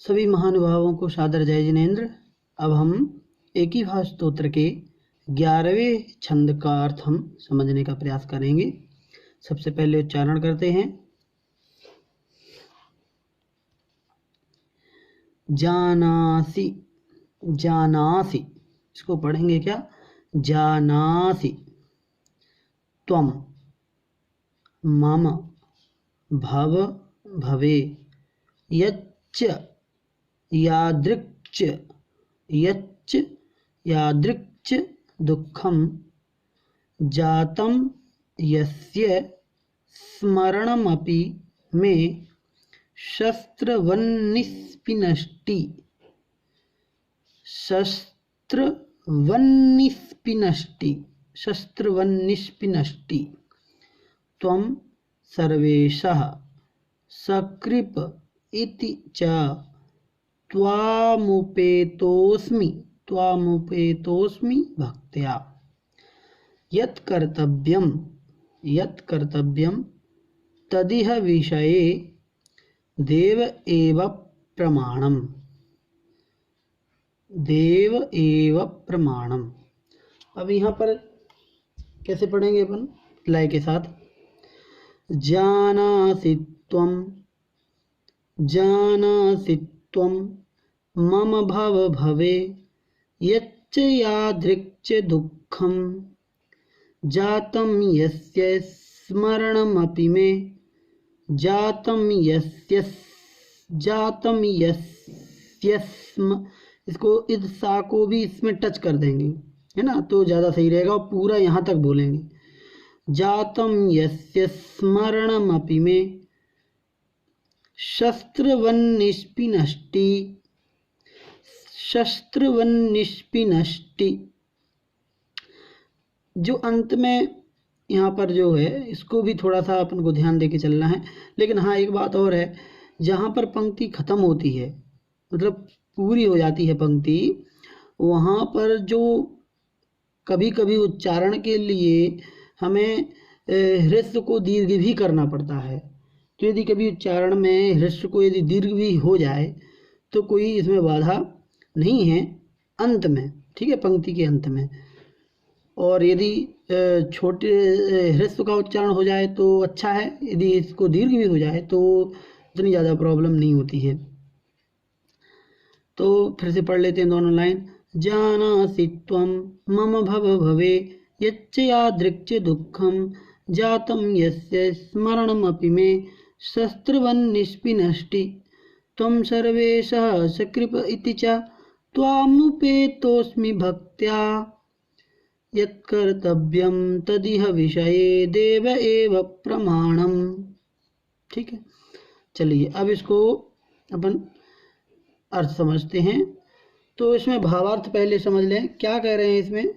सभी महानुभावों को सादर जय जिनेन्द्र। अब हम एक ही भाव स्तोत्र के 11वें छंद का अर्थ हम समझने का प्रयास करेंगे। सबसे पहले उच्चारण करते हैं। जानासि, जानासि, इसको पढ़ेंगे क्या? जानासि त्वम मम भव भवे यच्च यादृक्च यच्च यादृक्च दुःखं जातं यस्य स्मरणमपि मे शस्त्रवन्निस्पिनष्टि शस्त्रवन्निस्पिनष्टि शस्त्रवन्निस्पिनष्टि त्वं सर्वेशः सकृप इति च त्वामुपेतोऽस्मि भक्त्या यत्कर्तव्यं तदिह विषये देव एव प्रमाणम्। अब यहाँ पर कैसे पढ़ेंगे अपन? लय के साथ। जानासि त्वं मम भव भवे यच्च यादृक्च दुःखं जातं यस्य स्मरणमपि मे इसको इस सा को भी इसमें टच कर देंगे, है ना, तो ज़्यादा सही रहेगा। और पूरा यहाँ तक बोलेंगे। जातं यस्य स्मरणमपि मे शस्त्रवन्निष्पिनष्टि। जो अंत में यहाँ पर जो है इसको भी थोड़ा सा अपन को ध्यान देके चलना है। लेकिन हाँ, एक बात और है, जहाँ पर पंक्ति खत्म होती है, मतलब पूरी हो जाती है पंक्ति, वहाँ पर जो कभी कभी उच्चारण के लिए हमें ह्रस्व को दीर्घ भी करना पड़ता है। तो यदि कभी उच्चारण में ह्रस्व को यदि दीर्घ भी हो जाए तो कोई इसमें बाधा नहीं है अंत में, ठीक है, पंक्ति के अंत में। और यदि छोटे ह्रस्व का उच्चारण हो जाए तो अच्छा है, यदि इसको दीर्घ भी हो जाए तो इतनी ज़्यादा प्रॉब्लम नहीं होती है। तो फिर से पढ़ लेते हैं दोनों लाइन। जानासि त्वं मम भव भवे यच्च यादृक्च दुःखं जातं यस्य स्मरणमपि मे शस्त्रवन्निष्पिनष्टि त्वं सर्वेशः सकृप इति च त्वामुपेतोऽस्मि भक्त्या यत्कर्तव्यं तदिह विषये देव एव प्रमाणम्। ठीक है, चलिए अब इसको अपन अर्थ समझते हैं। तो इसमें भावार्थ पहले समझ लें। क्या कह रहे हैं इसमें?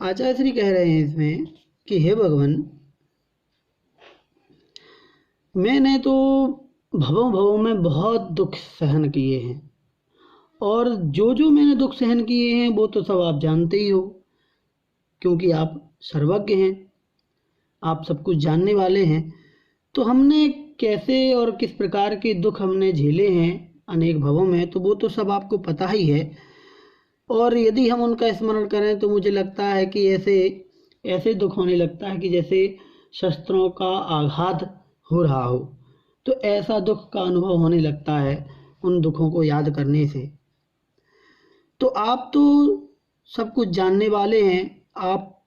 आचार्य श्री कह रहे हैं इसमें कि हे भगवान, मैंने तो भवों में बहुत दुख सहन किए हैं, और जो मैंने दुख सहन किए हैं वो तो सब आप जानते ही हो, क्योंकि आप सर्वज्ञ हैं, आप सब कुछ जानने वाले हैं। तो हमने कैसे और किस प्रकार के दुख हमने झेले हैं अनेक भवों में, तो वो तो सब आपको पता ही है। और यदि हम उनका स्मरण करें तो मुझे लगता है कि ऐसे दुख होने लगता है कि जैसे शस्त्रों का आघात हो रहा हो। तो ऐसा दुख का अनुभव होने लगता है उन दुखों को याद करने से। तो आप तो सब कुछ जानने वाले हैं, आप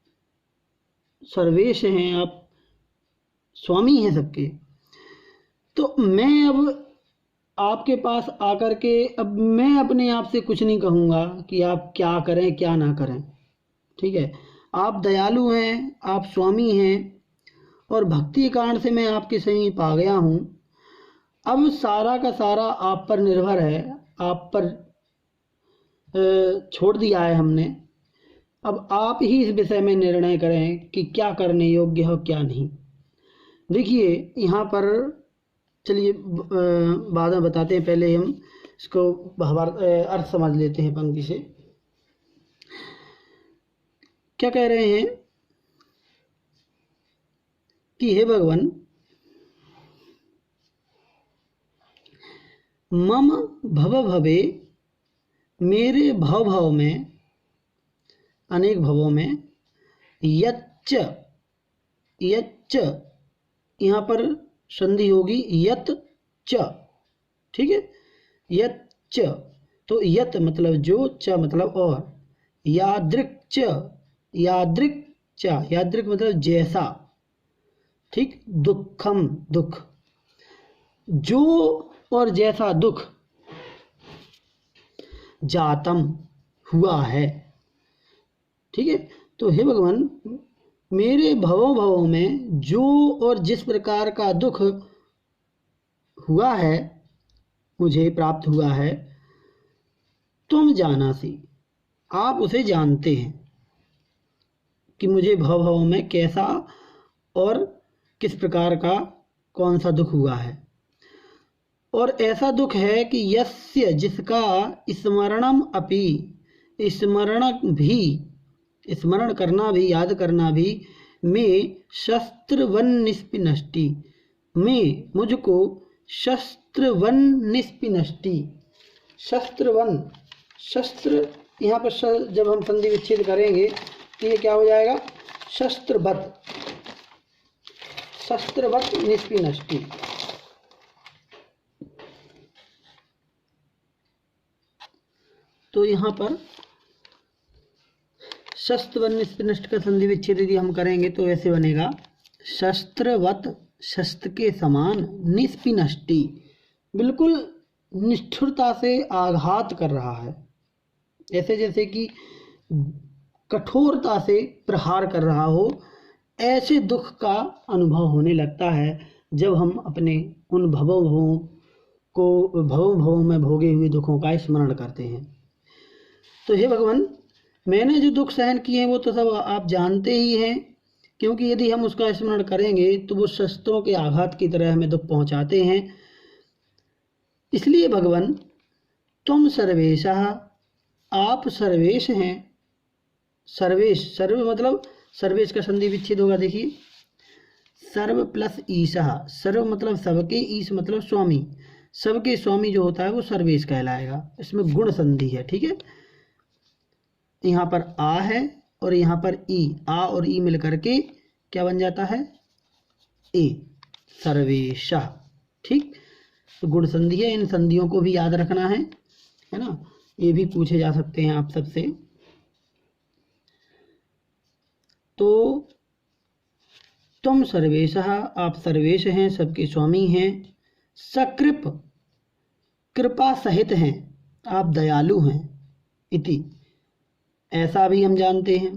सर्वेश हैं, आप स्वामी हैं सबके। तो मैं अब आपके पास आकर के अब मैं अपने आप से कुछ नहीं कहूँगा कि आप क्या करें क्या ना करें, ठीक है। आप दयालु हैं, आप स्वामी हैं, और भक्ति के कारण से मैं आपके समीप आ गया हूँ। अब सारा का सारा आप पर निर्भर है, आप पर छोड़ दिया है हमने। अब आप ही इस विषय में निर्णय करें कि क्या करने योग्य हो क्या नहीं। देखिए यहाँ पर, चलिए बाद में बताते हैं, पहले हम इसको अर्थ समझ लेते हैं पंक्ति से। क्या कह रहे हैं कि हे भगवान, मम भव भवे, मेरे भव भव में, अनेक भवों में, यच्च, यच्च यहाँ पर संधि होगी यत च, ठीक है, यच्च, तो यत मतलब जो, च मतलब और, यादृक् च, यादृक् च, यादृक् मतलब जैसा, ठीक, दुखम दुख, जो और जैसा दुख, जातम हुआ है, ठीक है। तो हे भगवान, मेरे भवों भवों में जो और जिस प्रकार का दुख हुआ है, मुझे प्राप्त हुआ है, तुम जानासी, आप उसे जानते हैं कि मुझे भव भव में कैसा और किस प्रकार का कौन सा दुख हुआ है। और ऐसा दुख है कि यस्य, जिसका, स्मरणम अपि, स्मरण भी, स्मरण करना भी, याद करना भी, में शस्त्रवन निष्पिनष्टि, में मुझको शस्त्रवन निष्पिनष्टि, शस्त्रवन, शस्त्र यहाँ पर जब हम संधि विच्छेद करेंगे तो ये क्या हो जाएगा, शस्त्रवत, शस्त्रवत निष्पिनष्टि। तो यहाँ पर शस्त्रवन निष्पिनष्ट का संधि विच्छेद यदि हम करेंगे तो ऐसे बनेगा, शस्त्रवत, शस्त्र के समान, निष्पिनष्टि, बिल्कुल निष्ठुरता से आघात कर रहा है, ऐसे जैसे कि कठोरता से प्रहार कर रहा हो, ऐसे दुख का अनुभव होने लगता है जब हम अपने उन भवों में भोगे हुए दुखों का स्मरण करते हैं। तो हे भगवान, मैंने जो दुख सहन किए हैं वो तो सब आप जानते ही हैं, क्योंकि यदि हम उसका स्मरण करेंगे तो वो शस्त्रों के आघात की तरह हमें दुख पहुंचाते हैं। इसलिए भगवान, तुम सर्वेशः, आप सर्वेश हैं, सर्वेश, सर्व मतलब सर्वेश का संधि विच्छेद होगा, देखिए, सर्व प्लस ईशः, सर्व मतलब सबके, ईश मतलब स्वामी, सबके स्वामी जो होता है वो सर्वेश कहलाएगा, इसमें गुण संधि है, ठीक है। यहाँ पर आ है और यहाँ पर ई, आ और ई मिल करके क्या बन जाता है, ए, सर्वेशः, ठीक। तो गुण संधि है, इन संधियों को भी याद रखना है ना, ये भी पूछे जा सकते हैं आप सबसे। तो तुम सर्वेशः, आप सर्वेश हैं, सबके स्वामी हैं, सकृप, कृपा सहित हैं, आप दयालु हैं, इति, ऐसा भी हम जानते हैं।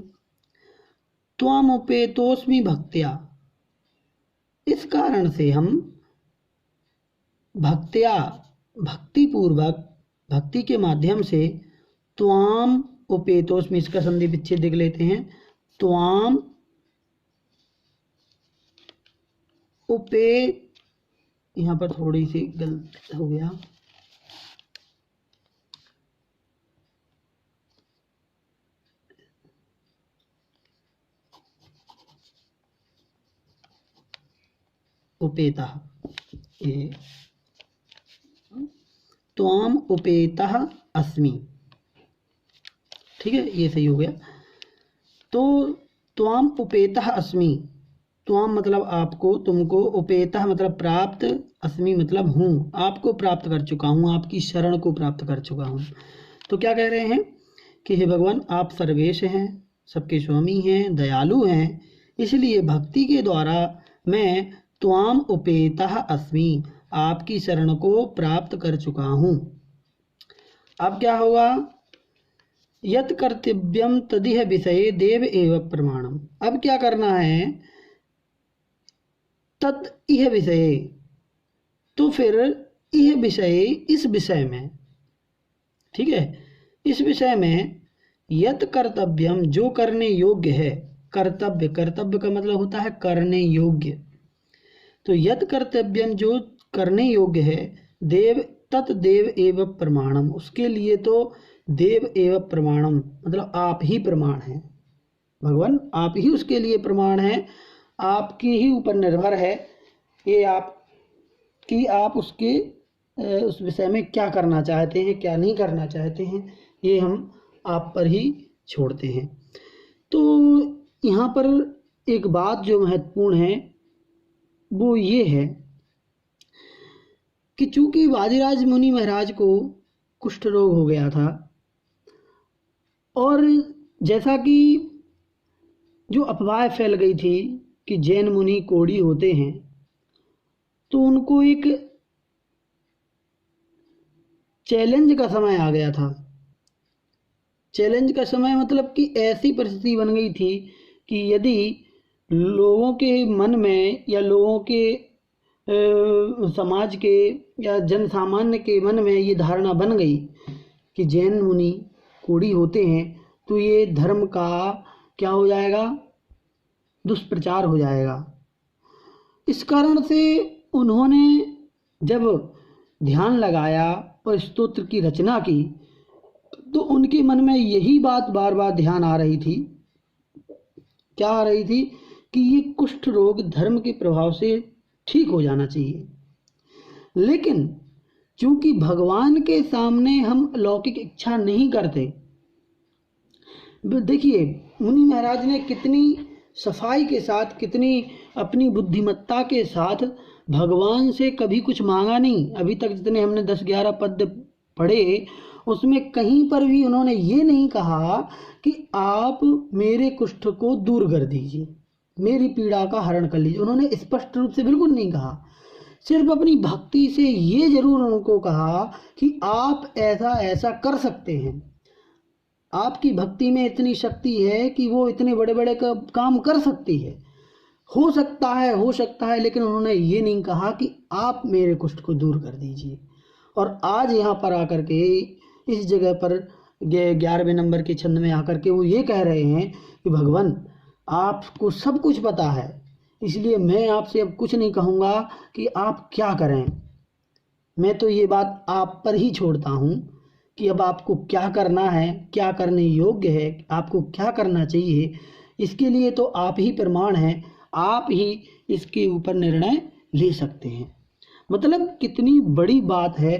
त्वम उपेतोस्मि भक्त्या, इस कारण से हम भक्त्या, भक्ति पूर्वक, भक्ति के माध्यम से, त्वाम उपेतोस्मि, इसका संधि विच्छेद देख लेते हैं, त्वाम उपे, यहाँ पर थोड़ी सी गलत हो गया, उपेता, ये त्वाम उपेतः अस्मि, ठीक है, ये सही हो गया। तो त्वाम उपेतः अस्मि, त्वाम मतलब आपको, तुमको, उपेतः मतलब प्राप्त, अस्मि मतलब हूँ, आपको प्राप्त कर चुका हूँ, आपकी शरण को प्राप्त कर चुका हूँ। तो क्या कह रहे हैं कि हे भगवान, आप सर्वेश हैं, सबके स्वामी हैं, दयालु हैं, इसलिए भक्ति के द्वारा मैं त्वाम उपेतः अस्मि, आपकी शरण को प्राप्त कर चुका हूँ। अब क्या होगा, यत् कर्तव्यम तदिह विषये देव एव प्रमाणम, अब क्या करना है, तत् इह विषये, तो फिर यह विषय, इस विषय में, ठीक है, इस विषय में, यत् कर्तव्यम, जो करने योग्य है, कर्तव्य, कर्तव्य का मतलब होता है करने योग्य, तो यत् कर्तव्यम जो करने योग्य है, देव, तत् देव एव प्रमाणम, उसके लिए तो देव एव प्रमाणम मतलब आप ही प्रमाण हैं भगवान, आप ही उसके लिए प्रमाण हैं, आपकी ही ऊपर निर्भर है ये, आप कि आप उसके उस विषय में क्या करना चाहते हैं, क्या नहीं करना चाहते हैं, ये हम आप पर ही छोड़ते हैं। तो यहाँ पर एक बात जो महत्वपूर्ण है वो ये है कि चूंकि वादिराज मुनि महाराज को कुष्ठ रोग हो गया था, और जैसा कि जो अफवाह फैल गई थी कि जैन मुनि कोढ़ी होते हैं, तो उनको एक चैलेंज का समय आ गया था। चैलेंज का समय मतलब कि ऐसी परिस्थिति बन गई थी कि यदि लोगों के मन में या लोगों के समाज के या जन सामान्य के मन में ये धारणा बन गई कि जैन मुनि कोढ़ी होते हैं, तो ये धर्म का क्या हो जाएगा, दुष्प्रचार हो जाएगा। इस कारण से उन्होंने जब ध्यान लगाया और स्तोत्र की रचना की, तो उनके मन में यही बात बार बार ध्यान आ रही थी। क्या आ रही थी कि ये कुष्ठ रोग धर्म के प्रभाव से ठीक हो जाना चाहिए। लेकिन चूंकि भगवान के सामने हम लौकिक इच्छा नहीं करते, देखिए मुनि महाराज ने कितनी सफाई के साथ, कितनी अपनी बुद्धिमत्ता के साथ भगवान से कभी कुछ मांगा नहीं। अभी तक जितने हमने 10-11 पद पढ़े, उसमें कहीं पर भी उन्होंने ये नहीं कहा कि आप मेरे कुष्ठ को दूर कर दीजिए, मेरी पीड़ा का हरण कर लीजिए। उन्होंने स्पष्ट रूप से बिल्कुल नहीं कहा। सिर्फ अपनी भक्ति से ये जरूर उनको कहा कि आप ऐसा ऐसा कर सकते हैं, आपकी भक्ति में इतनी शक्ति है कि वो इतने बड़े बड़े काम कर सकती है, हो सकता है। लेकिन उन्होंने ये नहीं कहा कि आप मेरे कुष्ठ को दूर कर दीजिए। और आज यहाँ पर आकर के इस जगह पर 11वें नंबर के छंद में आकर के वो ये कह रहे हैं कि भगवान आपको सब कुछ पता है, इसलिए मैं आपसे अब कुछ नहीं कहूँगा कि आप क्या करें। मैं तो ये बात आप पर ही छोड़ता हूँ कि अब आपको क्या करना है, क्या करने योग्य है, आपको क्या करना चाहिए, इसके लिए तो आप ही प्रमाण हैं, आप ही इसके ऊपर निर्णय ले सकते हैं। मतलब कितनी बड़ी बात है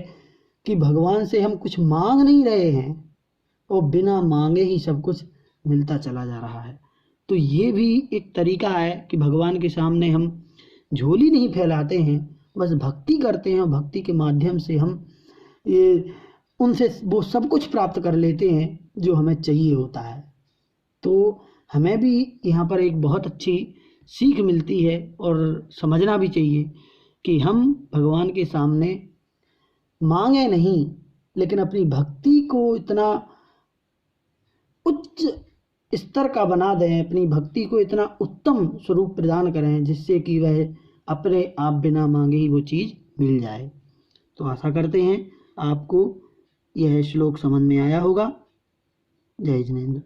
कि भगवान से हम कुछ मांग नहीं रहे हैं और बिना मांगे ही सब कुछ मिलता चला जा रहा है। तो ये भी एक तरीका है कि भगवान के सामने हम झोली नहीं फैलाते हैं, बस भक्ति करते हैं। भक्ति के माध्यम से हम ये उनसे वो सब कुछ प्राप्त कर लेते हैं जो हमें चाहिए होता है। तो हमें भी यहाँ पर एक बहुत अच्छी सीख मिलती है और समझना भी चाहिए कि हम भगवान के सामने मांगे नहीं, लेकिन अपनी भक्ति को इतना उच्च स्तर का बना दें, अपनी भक्ति को इतना उत्तम स्वरूप प्रदान करें जिससे कि वह अपने आप बिना मांगे ही वो चीज़ मिल जाए। तो आशा करते हैं आपको यह श्लोक समझ में आया होगा। जय जिनेंद्र।